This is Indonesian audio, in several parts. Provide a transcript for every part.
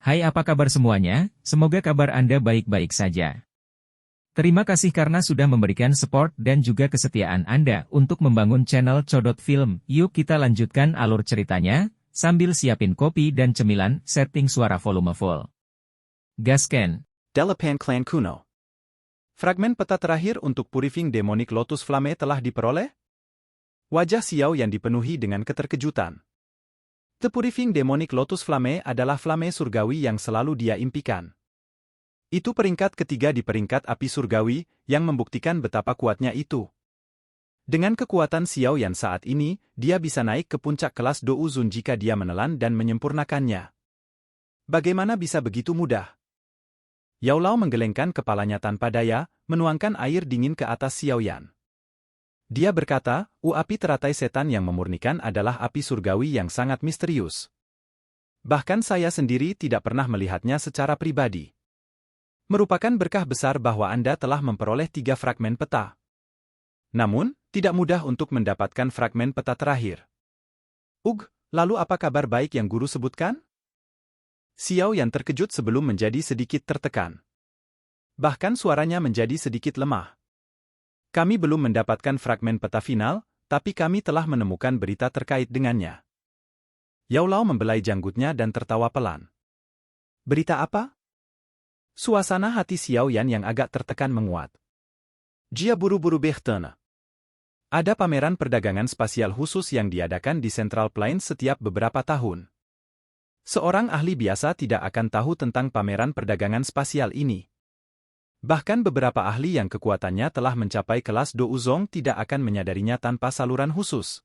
Hai, apa kabar semuanya? Semoga kabar Anda baik-baik saja. Terima kasih karena sudah memberikan support dan juga kesetiaan Anda untuk membangun channel Codot Film. Yuk kita lanjutkan alur ceritanya, sambil siapin kopi dan cemilan, setting suara volume full. Gasken. Delapan Clan Kuno. Fragmen peta terakhir untuk Purifying Demonic Lotus Flame telah diperoleh? Wajah Xiao Yan dipenuhi dengan keterkejutan. The Purifying Demonic Lotus Flame adalah flame surgawi yang selalu dia impikan. Itu peringkat ketiga di peringkat api surgawi, yang membuktikan betapa kuatnya itu. Dengan kekuatan Xiao Yan saat ini, dia bisa naik ke puncak kelas Dou Zun jika dia menelan dan menyempurnakannya. Bagaimana bisa begitu mudah? Yao Lao menggelengkan kepalanya tanpa daya, menuangkan air dingin ke atas Xiao Yan. Dia berkata, api teratai setan yang memurnikan adalah api surgawi yang sangat misterius. Bahkan saya sendiri tidak pernah melihatnya secara pribadi. Merupakan berkah besar bahwa Anda telah memperoleh 3 fragmen peta. Namun, tidak mudah untuk mendapatkan fragmen peta terakhir. Lalu apa kabar baik yang guru sebutkan? Xiao Yan terkejut sebelum menjadi sedikit tertekan. Bahkan suaranya menjadi sedikit lemah. Kami belum mendapatkan fragmen peta final, tapi kami telah menemukan berita terkait dengannya. Yao Lao membelai janggutnya dan tertawa pelan. Berita apa? Suasana hati Xiao Yan yang agak tertekan menguat. Dia buru-buru bertanya. Ada pameran perdagangan spasial khusus yang diadakan di Central Plains setiap beberapa tahun. Seorang ahli biasa tidak akan tahu tentang pameran perdagangan spasial ini. Bahkan beberapa ahli yang kekuatannya telah mencapai kelas Dou Zong tidak akan menyadarinya tanpa saluran khusus.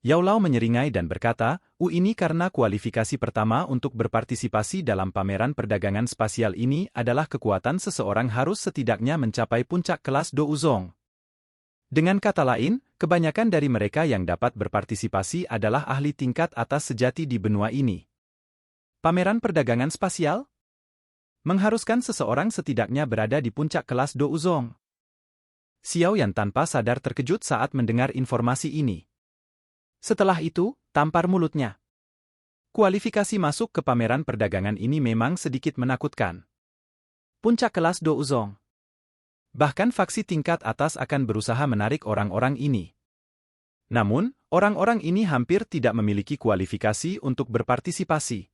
Yao Lao menyeringai dan berkata, ini karena kualifikasi pertama untuk berpartisipasi dalam pameran perdagangan spasial ini adalah kekuatan seseorang harus setidaknya mencapai puncak kelas Dou Zong. Dengan kata lain, kebanyakan dari mereka yang dapat berpartisipasi adalah ahli tingkat atas sejati di benua ini. Pameran perdagangan spasial? Mengharuskan seseorang setidaknya berada di puncak kelas Dou Zong. Xiao Yan tanpa sadar terkejut saat mendengar informasi ini. Setelah itu, tampar mulutnya. Kualifikasi masuk ke pameran perdagangan ini memang sedikit menakutkan. Puncak kelas Dou Zong. Bahkan faksi tingkat atas akan berusaha menarik orang-orang ini. Namun, orang-orang ini hampir tidak memiliki kualifikasi untuk berpartisipasi.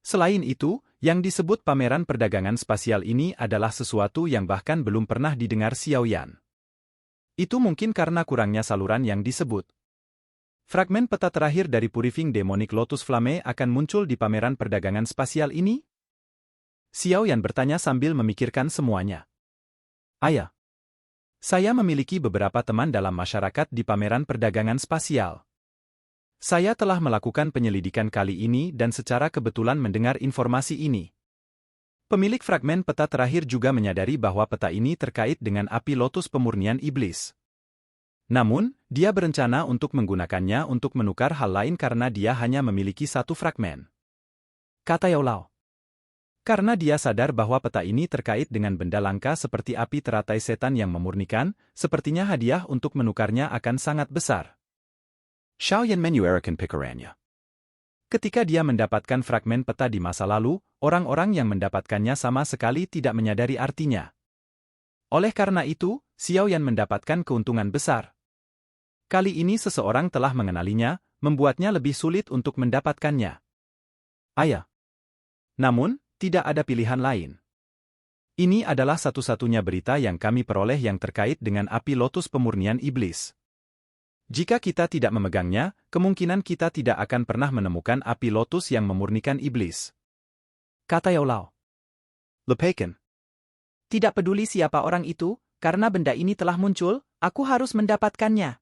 Selain itu, yang disebut pameran perdagangan spasial ini adalah sesuatu yang bahkan belum pernah didengar Xiao Yan. Itu mungkin karena kurangnya saluran yang disebut. Fragmen peta terakhir dari Purifying Demonic Lotus Flame akan muncul di pameran perdagangan spasial ini? Xiao Yan bertanya sambil memikirkan semuanya. Ayah, saya memiliki beberapa teman dalam masyarakat di pameran perdagangan spasial. Saya telah melakukan penyelidikan kali ini dan secara kebetulan mendengar informasi ini. Pemilik fragmen peta terakhir juga menyadari bahwa peta ini terkait dengan api lotus pemurnian iblis. Namun, dia berencana untuk menggunakannya untuk menukar hal lain karena dia hanya memiliki 1 fragmen. Kata Yao Lao. Karena dia sadar bahwa peta ini terkait dengan benda langka seperti api teratai setan yang memurnikan, sepertinya hadiah untuk menukarnya akan sangat besar. Xiao Yan menyuarakan pikirannya. Ketika dia mendapatkan fragmen peta di masa lalu, orang-orang yang mendapatkannya sama sekali tidak menyadari artinya. Oleh karena itu, Xiao Yan mendapatkan keuntungan besar. Kali ini seseorang telah mengenalinya, membuatnya lebih sulit untuk mendapatkannya. Ayah. Namun, tidak ada pilihan lain. Ini adalah satu-satunya berita yang kami peroleh yang terkait dengan api lotus pemurnian iblis. Jika kita tidak memegangnya, kemungkinan kita tidak akan pernah menemukan api lotus yang memurnikan iblis. Kata Yao Lao. Lepaskan. Tidak peduli siapa orang itu, karena benda ini telah muncul, aku harus mendapatkannya.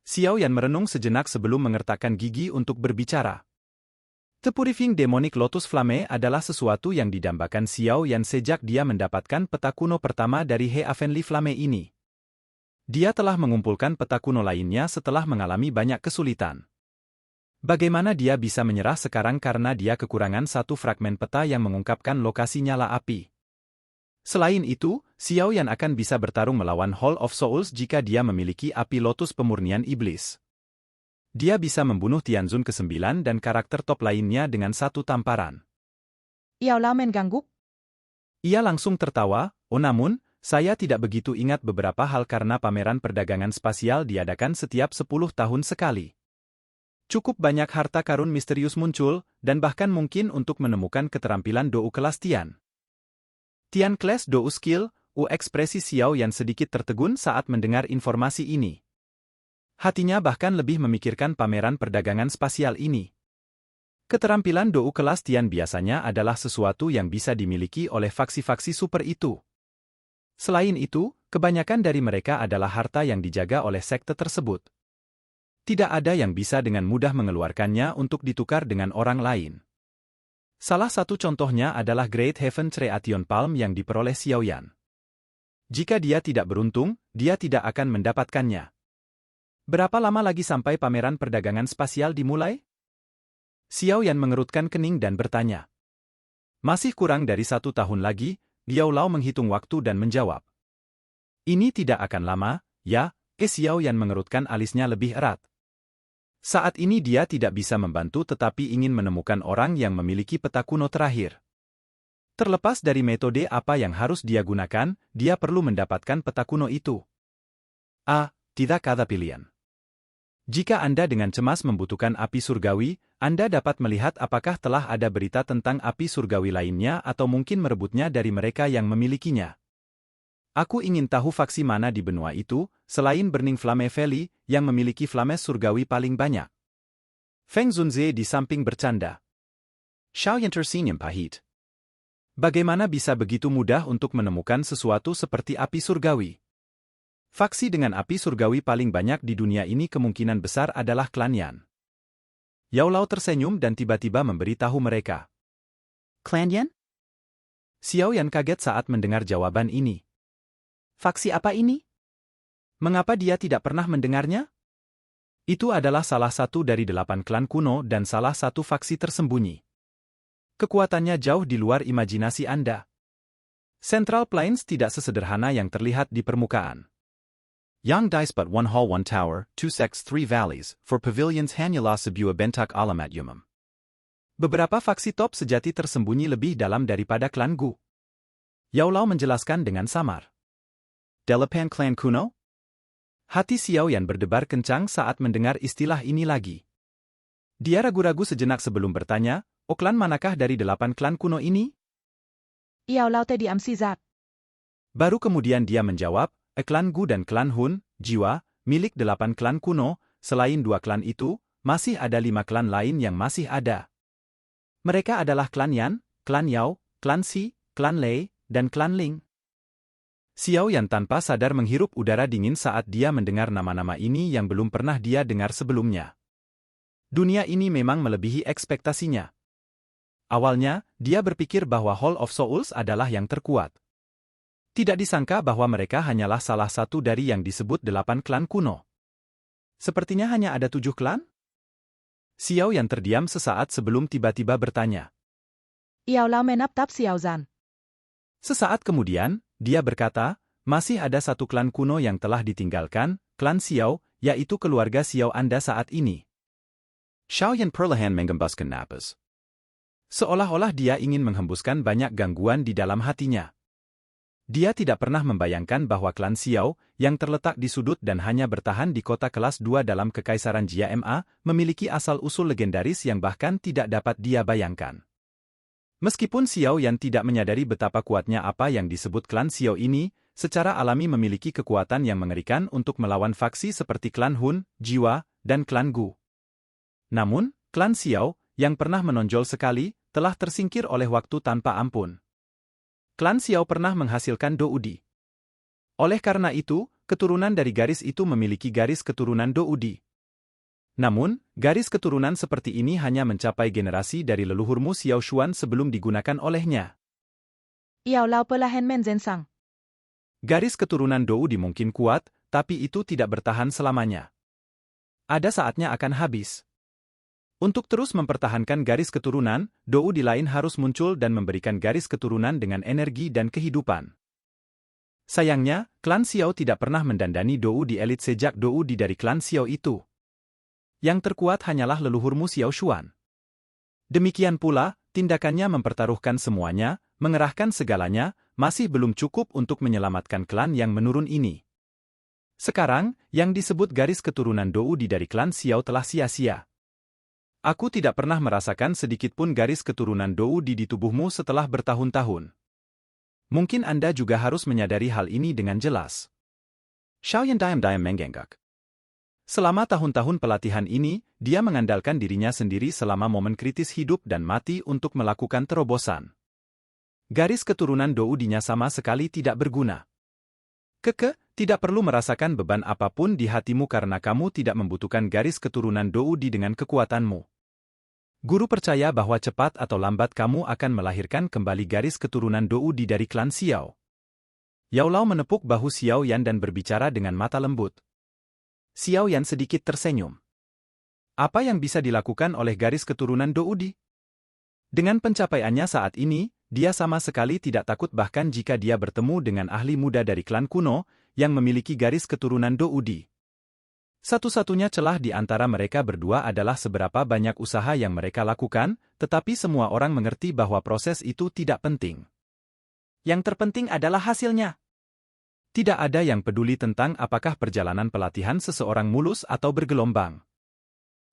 Xiao Yan merenung sejenak sebelum mengertakkan gigi untuk berbicara. The Purifying Demonic Lotus Flame adalah sesuatu yang didambakan Xiao Yan sejak dia mendapatkan peta kuno pertama dari He Heavenly Flame ini. Dia telah mengumpulkan peta kuno lainnya setelah mengalami banyak kesulitan. Bagaimana dia bisa menyerah sekarang karena dia kekurangan 1 fragmen peta yang mengungkapkan lokasi nyala api? Selain itu, Xiao Yan akan bisa bertarung melawan Hall of Souls jika dia memiliki api lotus pemurnian iblis. Dia bisa membunuh Tianzun ke-9 dan karakter top lainnya dengan 1 tamparan. Yao Lao mengangguk. Ia langsung tertawa, oh namun, saya tidak begitu ingat beberapa hal karena pameran perdagangan spasial diadakan setiap 10 tahun sekali. Cukup banyak harta karun misterius muncul, dan bahkan mungkin untuk menemukan keterampilan Dou kelas Tian. Tian Class Dou Skill, ekspresi Xiao yang sedikit tertegun saat mendengar informasi ini. Hatinya bahkan lebih memikirkan pameran perdagangan spasial ini. Keterampilan Dou kelas Tian biasanya adalah sesuatu yang bisa dimiliki oleh faksi-faksi super itu. Selain itu, kebanyakan dari mereka adalah harta yang dijaga oleh sekte tersebut. Tidak ada yang bisa dengan mudah mengeluarkannya untuk ditukar dengan orang lain. Salah satu contohnya adalah Great Heaven Treation Palm yang diperoleh Xiaoyan. Jika dia tidak beruntung, dia tidak akan mendapatkannya. Berapa lama lagi sampai pameran perdagangan spasial dimulai? Xiaoyan mengerutkan kening dan bertanya. Masih kurang dari 1 tahun lagi, Yao Lao menghitung waktu dan menjawab. Ini tidak akan lama, ya, Xiaoyan mengerutkan alisnya lebih erat. Saat ini dia tidak bisa membantu tetapi ingin menemukan orang yang memiliki peta kuno terakhir. Terlepas dari metode apa yang harus dia gunakan, dia perlu mendapatkan peta kuno itu. Tidak ada pilihan. Jika Anda dengan cemas membutuhkan api surgawi, Anda dapat melihat apakah telah ada berita tentang api surgawi lainnya atau mungkin merebutnya dari mereka yang memilikinya. Aku ingin tahu faksi mana di benua itu, selain Burning Flame Valley, yang memiliki flames surgawi paling banyak. Feng Zunze di samping bercanda. Xiaoyan tersenyum pahit. Bagaimana bisa begitu mudah untuk menemukan sesuatu seperti api surgawi? Faksi dengan api surgawi paling banyak di dunia ini kemungkinan besar adalah klan Yan. Yao Lao tersenyum dan tiba-tiba memberitahu mereka. Klan Yan? Xiaoyan kaget saat mendengar jawaban ini. Faksi apa ini? Mengapa dia tidak pernah mendengarnya? Itu adalah salah satu dari 8 klan kuno dan salah satu faksi tersembunyi. Kekuatannya jauh di luar imajinasi Anda. Central Plains tidak sesederhana yang terlihat di permukaan. Yang dice but 1 hall 1 tower, 2 sects 3 valleys, for pavilions hanyalah sebuah bentak alamat umum. Beberapa faksi top sejati tersembunyi lebih dalam daripada klan Gu. Yao Lao menjelaskan dengan samar. 8 klan kuno? Hati Xiaoyan berdebar kencang saat mendengar istilah ini lagi. Dia ragu-ragu sejenak sebelum bertanya, klan manakah dari 8 klan kuno ini? Yao Lao diam sejenak. Baru kemudian dia menjawab, klan Gu dan klan Hun, jiwa, milik 8 klan kuno, selain 2 klan itu, masih ada 5 klan lain yang masih ada. Mereka adalah klan Yan, klan Yao, klan Si, klan Lei, dan klan Ling. Xiaoyan tanpa sadar menghirup udara dingin saat dia mendengar nama-nama ini yang belum pernah dia dengar sebelumnya. Dunia ini memang melebihi ekspektasinya. Awalnya, dia berpikir bahwa Hall of Souls adalah yang terkuat. Tidak disangka bahwa mereka hanyalah salah satu dari yang disebut 8 klan kuno. Sepertinya hanya ada 7 klan? Xiaoyan terdiam sesaat sebelum tiba-tiba bertanya. Yao Lao menatap Xiaozan. Sesaat kemudian, dia berkata, masih ada 1 klan kuno yang telah ditinggalkan, klan Xiao, yaitu keluarga Xiao Anda saat ini. Xiaoyan perlahan menggembaskan napas. Seolah-olah dia ingin menghembuskan banyak gangguan di dalam hatinya. Dia tidak pernah membayangkan bahwa klan Xiao, yang terletak di sudut dan hanya bertahan di kota kelas 2 dalam Kekaisaran Jia Ma, memiliki asal-usul legendaris yang bahkan tidak dapat dia bayangkan. Meskipun Xiaoyan tidak menyadari betapa kuatnya apa yang disebut klan Xiao ini, secara alami memiliki kekuatan yang mengerikan untuk melawan faksi seperti klan Hun, Jiwa, dan klan Gu. Namun, klan Xiao, yang pernah menonjol sekali, telah tersingkir oleh waktu tanpa ampun. Klan Xiao pernah menghasilkan Doudi. Oleh karena itu, keturunan dari garis itu memiliki garis keturunan Doudi. Namun, garis keturunan seperti ini hanya mencapai generasi dari leluhurmu Xiao Xuan sebelum digunakan olehnya. Yao Lao perlahan menjensang. Garis keturunan Doudi mungkin kuat, tapi itu tidak bertahan selamanya. Ada saatnya akan habis. Untuk terus mempertahankan garis keturunan, Doudi lain harus muncul dan memberikan garis keturunan dengan energi dan kehidupan. Sayangnya, klan Xiao tidak pernah mendandani Doudi elit sejak Doudi dari klan Xiao itu. Yang terkuat hanyalah leluhurmu Xiao Xuan. Demikian pula, tindakannya mempertaruhkan semuanya, mengerahkan segalanya, masih belum cukup untuk menyelamatkan klan yang menurun ini. Sekarang, yang disebut garis keturunan Doudi dari klan Xiao telah sia-sia. Aku tidak pernah merasakan sedikitpun garis keturunan Doudi di tubuhmu setelah bertahun-tahun. Mungkin Anda juga harus menyadari hal ini dengan jelas. Xiaoyan diam-diam menggenggak. Selama tahun-tahun pelatihan ini, dia mengandalkan dirinya sendiri selama momen kritis hidup dan mati untuk melakukan terobosan. Garis keturunan Doudinya sama sekali tidak berguna. Tidak perlu merasakan beban apapun di hatimu karena kamu tidak membutuhkan garis keturunan Doudi dengan kekuatanmu. Guru percaya bahwa cepat atau lambat kamu akan melahirkan kembali garis keturunan Doudi dari klan Xiao. Yao Lao menepuk bahu Xiao Yan dan berbicara dengan mata lembut. Xiao Yan sedikit tersenyum. Apa yang bisa dilakukan oleh garis keturunan Doudi? Dengan pencapaiannya saat ini, dia sama sekali tidak takut bahkan jika dia bertemu dengan ahli muda dari klan kuno yang memiliki garis keturunan Doudi. Satu-satunya celah di antara mereka berdua adalah seberapa banyak usaha yang mereka lakukan, tetapi semua orang mengerti bahwa proses itu tidak penting. Yang terpenting adalah hasilnya. Tidak ada yang peduli tentang apakah perjalanan pelatihan seseorang mulus atau bergelombang.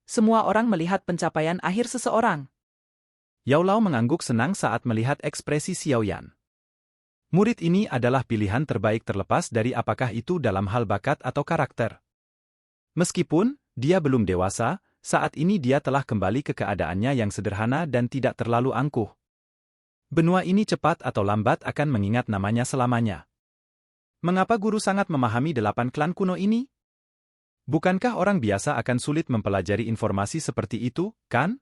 Semua orang melihat pencapaian akhir seseorang. Yao Lao mengangguk senang saat melihat ekspresi Xiao Yan. Murid ini adalah pilihan terbaik terlepas dari apakah itu dalam hal bakat atau karakter. Meskipun dia belum dewasa, saat ini dia telah kembali ke keadaannya yang sederhana dan tidak terlalu angkuh. Benua ini cepat atau lambat akan mengingat namanya selamanya. Mengapa guru sangat memahami 8 klan kuno ini? Bukankah orang biasa akan sulit mempelajari informasi seperti itu, kan?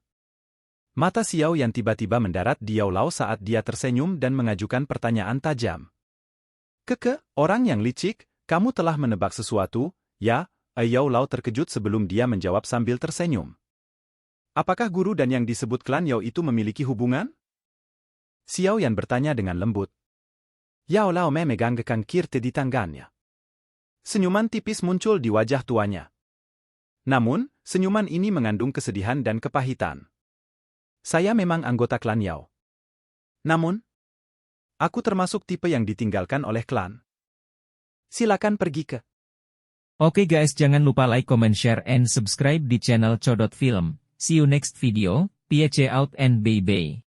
Mata Xiao yang tiba-tiba mendarat di Yao Lao saat dia tersenyum dan mengajukan pertanyaan tajam. Orang yang licik, kamu telah menebak sesuatu, ya? Yao Lao terkejut sebelum dia menjawab sambil tersenyum. Apakah guru dan yang disebut klan Yao itu memiliki hubungan? Xiao Yan bertanya dengan lembut. Yao Lao memegang cangkir di tangannya. Senyuman tipis muncul di wajah tuanya. Namun, senyuman ini mengandung kesedihan dan kepahitan. Saya memang anggota klan Yao. Namun, aku termasuk tipe yang ditinggalkan oleh klan. Silakan pergi ke. Oke guys, jangan lupa like, comment, share, and subscribe di channel Codot Film. See you next video, peace out and bye-bye.